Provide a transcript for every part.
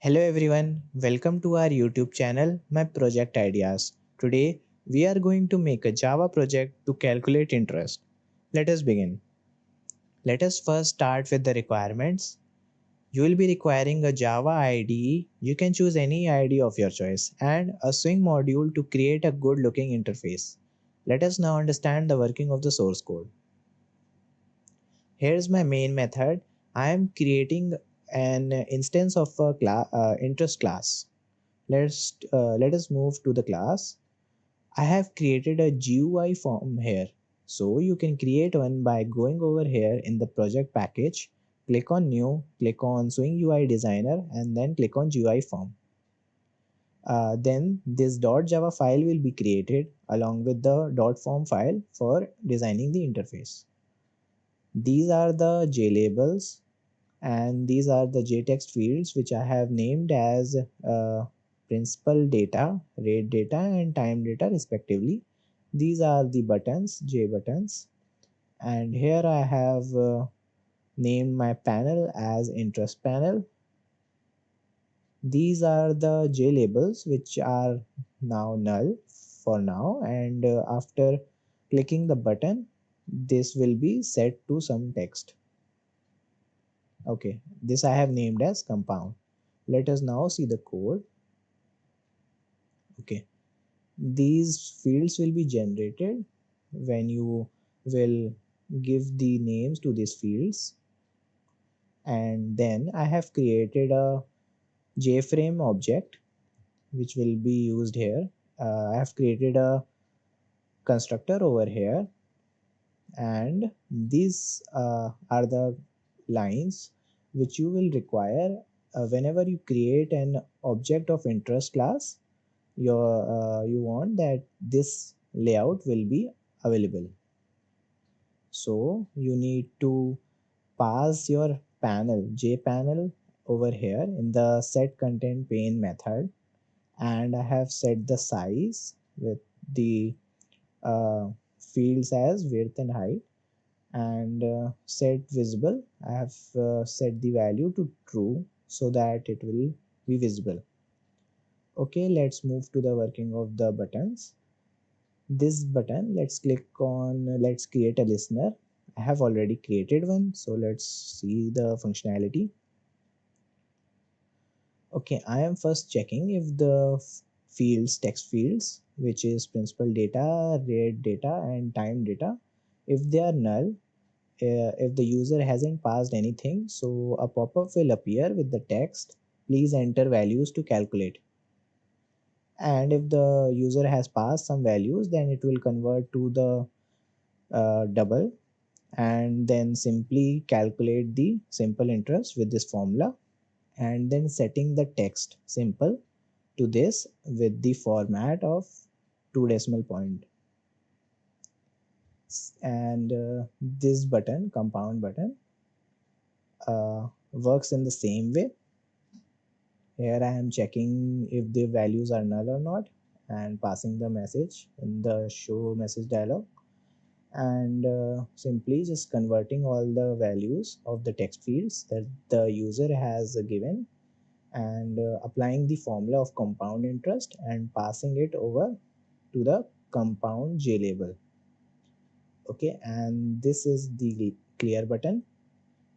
Hello everyone, welcome to our YouTube channel, My Project Ideas. Today we are going to make a Java project to calculate interest. Let us begin. Let us first start with the requirements. You will be requiring a Java IDE, you can choose any IDE of your choice, and a swing module to create a good looking interface. Let us now understand the working of the source code. Here's my main method. I am creating an instance of a interest class. Let us move to the class. I have created a GUI form here. So you can create one by going over here in the project package, click on new, click on Swing UI Designer, and then click on GUI form. Then this .java file will be created along with the .form file for designing the interface. These are the JLabels and these are the JText fields which I have named as principal data, rate data, and time data respectively. These are the buttons, J buttons, and here I have named my panel as interest panel. These are the J labels which are now null for now, and after clicking the button, this will be set to some text. Okay, this I have named as compound. Let us now see the code. Okay, these fields will be generated when you will give the names to these fields, and then I have created a JFrame object which will be used here. I have created a constructor over here, and these are the lines which you will require whenever you create an object of interest class. You want that this layout will be available. So you need to pass your panel jpanel over here in the set content pane method, and I have set the size with the fields as width and height, and set visible. I have set the value to true so that it will be visible. Okay, let's move to the working of the buttons. This button, let's create a listener. I have already created one, so let's see the functionality. Okay, I am first checking if the text fields, which is principal data, rate data, and time data, if they are null, if the user hasn't passed anything, so a pop-up will appear with the text, please enter values to calculate. And if the user has passed some values, then it will convert to the double, and then simply calculate the simple interest with this formula, and then setting the text simple to this with the format of 2 decimal point. And this button, compound button, works in the same way. Here I am checking if the values are null or not and passing the message in the show message dialog, and simply just converting all the values of the text fields that the user has given, and applying the formula of compound interest and passing it over to the compound J label. Okay, and this is the clear button.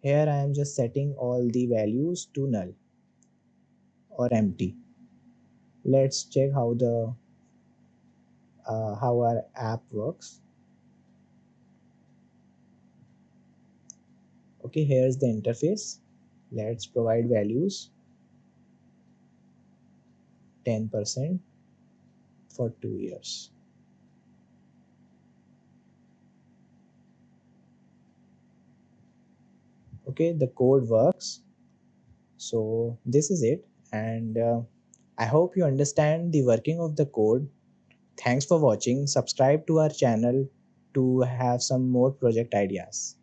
Here I am just setting all the values to null or empty. Let's check how our app works. Okay, here's the interface. Let's provide values. 10% for 2 years. Okay, the code works. So this is it, and I hope you understand the working of the code. Thanks for watching. Subscribe to our channel to have some more project ideas.